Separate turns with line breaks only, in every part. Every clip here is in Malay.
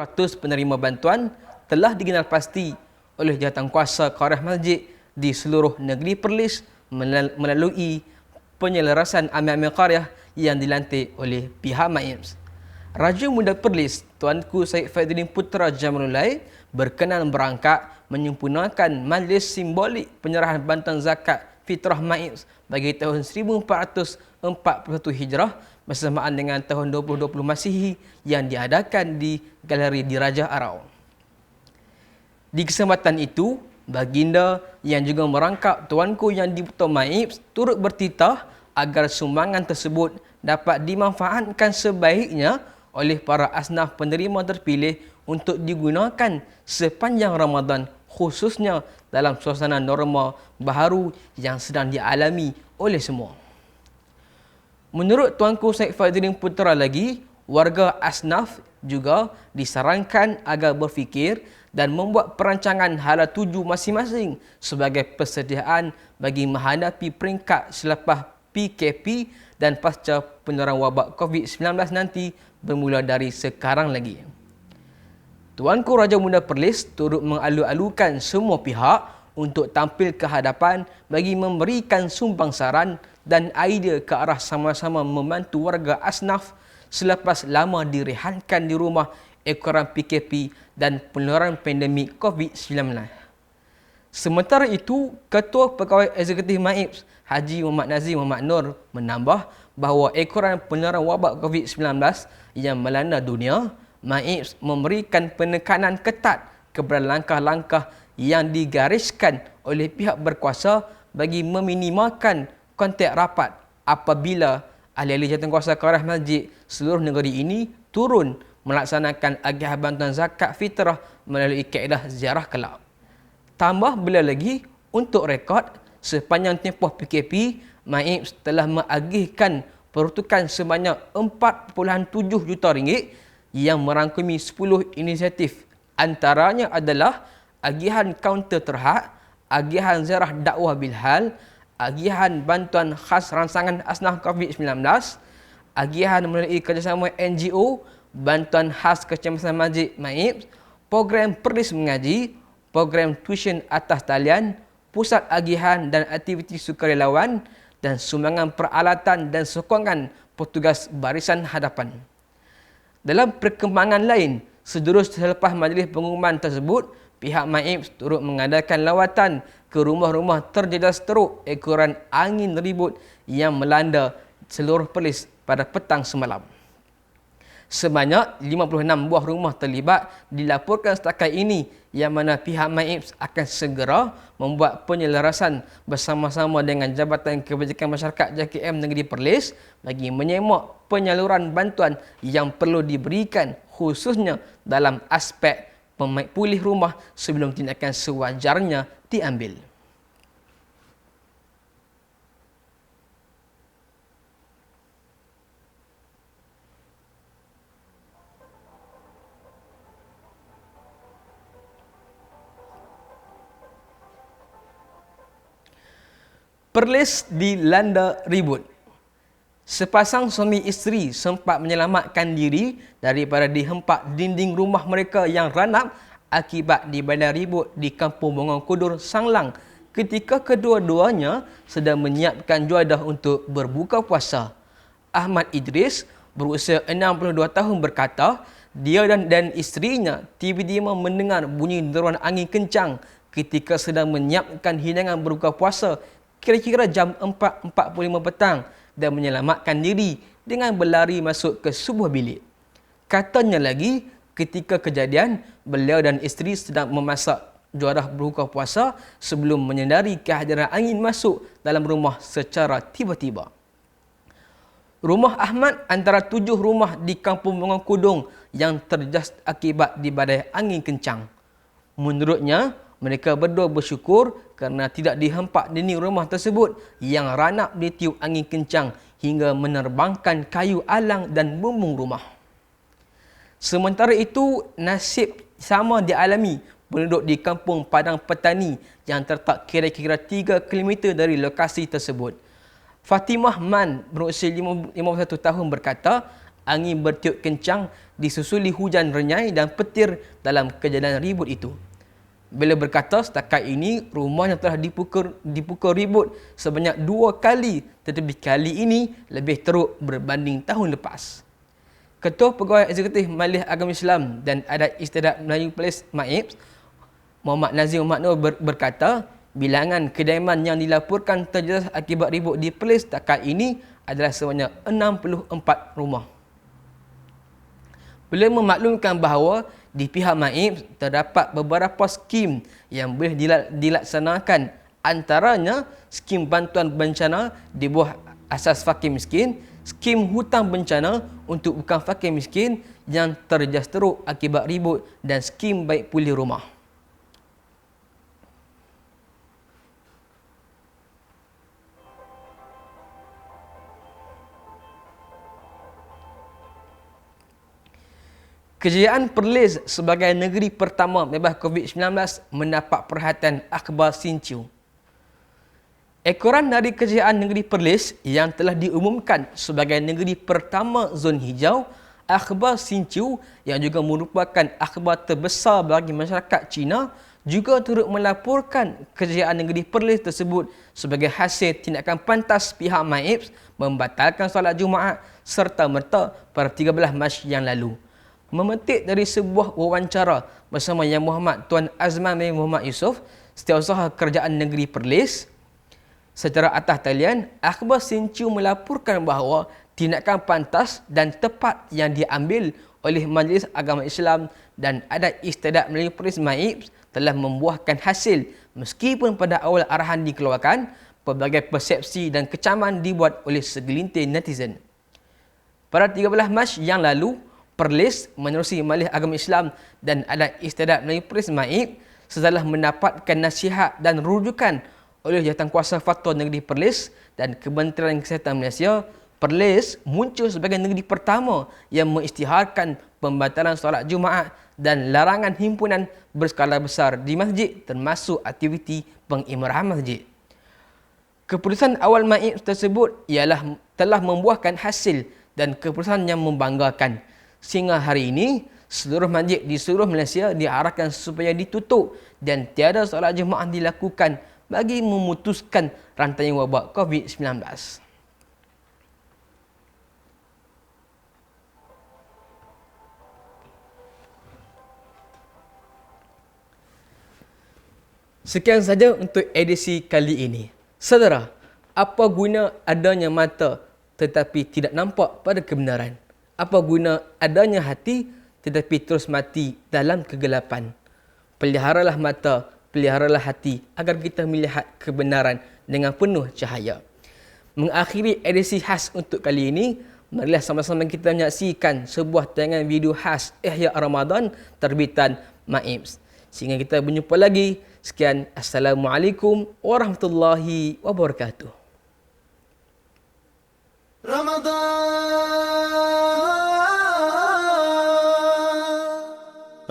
100 penerima bantuan telah dikenal pasti oleh jawatankuasa Qaryah Masjid di seluruh negeri Perlis melalui penyelarasan amil-amil qaryah yang dilantik oleh pihak MAIPS. Raja Muda Perlis, Tuanku Syed Faizuddin Putra Jamalullah berkenan berangkat menyempurnakan majlis simbolik penyerahan bantuan zakat fitrah MAIPS bagi tahun 1441 Hijrah bersamaan dengan tahun 2020 Masihi yang diadakan di Galeri Dirajah Arau. Di kesempatan itu, baginda yang juga merangkap tuanku yang di-Putra MAIPS turut bertitah agar sumbangan tersebut dapat dimanfaatkan sebaiknya oleh para asnaf penerima terpilih untuk digunakan sepanjang Ramadan, khususnya dalam suasana norma baharu yang sedang dialami oleh semua. Menurut Tuanku Syed Faizuddin Putra lagi, warga asnaf juga disarankan agar berfikir dan membuat perancangan hala tuju masing-masing sebagai persediaan bagi menghadapi peringkat selepas PKP dan pasca penularan wabak COVID-19 nanti bermula dari sekarang lagi. Tuanku Raja Muda Perlis turut mengalu-alukan semua pihak untuk tampil ke hadapan bagi memberikan sumbangsaran dan idea ke arah sama-sama membantu warga asnaf selepas lama direhatkan di rumah ekoran PKP dan penularan pandemik COVID-19. Sementara itu, Ketua Pegawai Eksekutif MAIPS Haji Muhammad Nazir Muhammad Nur menambah bahawa ekoran penularan wabak COVID-19 yang melanda dunia, MAIPS memberikan penekanan ketat kepada langkah-langkah yang digariskan oleh pihak berkuasa bagi meminimalkan kontak rapat apabila ahli-ahli jawatankuasa Qaryah Masjid seluruh negeri ini turun melaksanakan agihan bantuan zakat fitrah melalui kaedah ziarah kelab. Tambah beliau lagi, untuk rekod, sepanjang tempoh PKP, MAIPS telah mengagihkan peruntukan sebanyak 4.7 juta ringgit yang merangkumi 10 inisiatif. Antaranya adalah agihan kaunter terhad, agihan ziarah dakwah bilhal, agihan bantuan khas rangsangan asnaf COVID-19, agihan melalui kerjasama NGO, bantuan khas kecemasan masjid MAIPS, program Perlis Mengaji, program tuition atas talian, pusat agihan dan aktiviti sukarelawan, dan sumbangan peralatan dan sokongan petugas barisan hadapan. Dalam perkembangan lain, selepas majlis pengumuman tersebut, pihak MAIPS turut mengadakan lawatan ke rumah-rumah terjejas teruk ekoran angin ribut yang melanda seluruh Perlis pada petang semalam. Sebanyak 56 buah rumah terlibat dilaporkan setakat ini, yang mana pihak MAIPS akan segera membuat penyelarasan bersama-sama dengan Jabatan Kebajikan Masyarakat JKM Negeri Perlis bagi menyemak penyaluran bantuan yang perlu diberikan, khususnya dalam aspek pulih rumah sebelum tindakan sewajarnya diambil. Perlis dilanda ribut. Sepasang suami isteri sempat menyelamatkan diri daripada dihempak dinding rumah mereka yang ranap akibat dibadai ribut di Kampung Bongong Kudur, Sanglang ketika kedua-duanya sedang menyiapkan juadah untuk berbuka puasa. Ahmad Idris berusia 62 tahun berkata, dia dan isterinya tiba-tiba mendengar bunyi deruan angin kencang ketika sedang menyiapkan hidangan berbuka puasa kira-kira jam 4.45 petang dan menyelamatkan diri dengan berlari masuk ke sebuah bilik. Katanya lagi, ketika kejadian, beliau dan isteri sedang memasak juadah berbuka puasa sebelum menyedari kehadiran angin masuk dalam rumah secara tiba-tiba. Rumah Ahmad antara 7 rumah di Kampung Bongong Kudung yang terjejas akibat dibadai angin kencang. Menurutnya, mereka berdua bersyukur kerana tidak dihempak dinding rumah tersebut yang ranap ditiup angin kencang hingga menerbangkan kayu alang dan bumbung rumah. Sementara itu, nasib sama dialami penduduk di Kampung Padang Petani yang terletak kira-kira 3 km dari lokasi tersebut. Fatimah Man berusia 51 tahun berkata, angin bertiup kencang disusuli hujan renyai dan petir dalam kejadian ribut itu. Beliau berkata, setakat ini rumahnya telah dipukul ribut sebanyak 2 kali, tetapi kali ini lebih teruk berbanding tahun lepas. Ketua Pegawai Eksekutif Majlis Agama Islam dan Adat Istiadat Melayu Perlis MAIPS, Muhammad Nazim Muhammad Nur berkata, bilangan kediaman yang dilaporkan terjejas akibat ribut di Perlis setakat ini adalah sebanyak 64 rumah. Beliau memaklumkan bahawa di pihak MAIPS terdapat beberapa skim yang boleh dilaksanakan, antaranya skim bantuan bencana di bawah asas fakir miskin, skim hutang bencana untuk bukan fakir miskin yang terjejas teruk akibat ribut, dan skim baik pulih rumah. Kejayaan Perlis sebagai negeri pertama bebas COVID-19 mendapat perhatian akhbar Sinciu. Ekoran dari kejayaan negeri Perlis yang telah diumumkan sebagai negeri pertama zon hijau, akhbar Sinciu yang juga merupakan akhbar terbesar bagi masyarakat Cina, juga turut melaporkan kejayaan negeri Perlis tersebut sebagai hasil tindakan pantas pihak MAIPS membatalkan solat Jumaat serta-merta pada 13 Mac yang lalu. Memetik dari sebuah wawancara bersama Yang Muhammad Tuan Azman bin Muhammad Yusof, Setiausaha Kerajaan Negeri Perlis, secara atas talian, akhbar Sinciu melaporkan bahawa tindakan pantas dan tepat yang diambil oleh Majlis Agama Islam dan Adat Istiadat Melayu Perlis MAIPS telah membuahkan hasil, meskipun pada awal arahan dikeluarkan, pelbagai persepsi dan kecaman dibuat oleh segelintir netizen. Pada 13 Mac yang lalu, Perlis menerusi Majlis Agama Islam dan Adat Istiadat Melayu Perlis MAIPS setelah mendapatkan nasihat dan rujukan oleh Jawatankuasa Fatwa Negeri Perlis dan Kementerian Kesihatan Malaysia, Perlis muncul sebagai negeri pertama yang mengisytiharkan pembatalan solat Jumaat dan larangan himpunan berskala besar di masjid, termasuk aktiviti pengimarahan masjid. Keputusan awal MAIPS tersebut ialah telah membuahkan hasil dan keputusan yang membanggakan. Sehingga hari ini, seluruh masjid di seluruh Malaysia diarahkan supaya ditutup dan tiada solat Jumaat dilakukan bagi memutuskan rantaian wabak COVID-19. Sekian saja untuk edisi kali ini. Saudara, apa guna adanya mata tetapi tidak nampak pada kebenaran? Apa guna adanya hati tetapi terus mati dalam kegelapan? Peliharalah mata, peliharalah hati agar kita melihat kebenaran dengan penuh cahaya. Mengakhiri edisi khas untuk kali ini, marilah sama-sama kita menyaksikan sebuah tayangan video khas Ihya Ramadan terbitan MAIPS. Sehingga kita berjumpa lagi. Sekian, Assalamualaikum warahmatullahi wabarakatuh.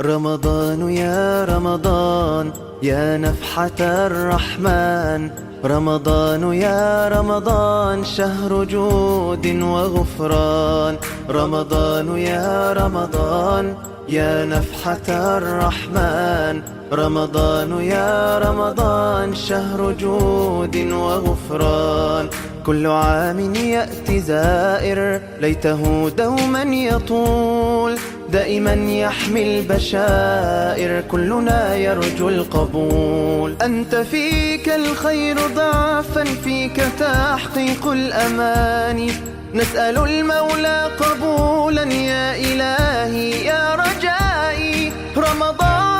رمضان يا رمضان يا نفحة الرحمن رمضان يا رمضان شهر جود وغفران رمضان يا رمضان يا نفحة الرحمن رمضان يا رمضان شهر جود وغفران كل عام يأتي زائر ليته دوما يطول دائما يحمي البشائر كلنا يرجو القبول أنت فيك الخير ضعفا فيك تحقيق الأماني نسأل المولى قبولا يا إلهي يا رجائي رمضان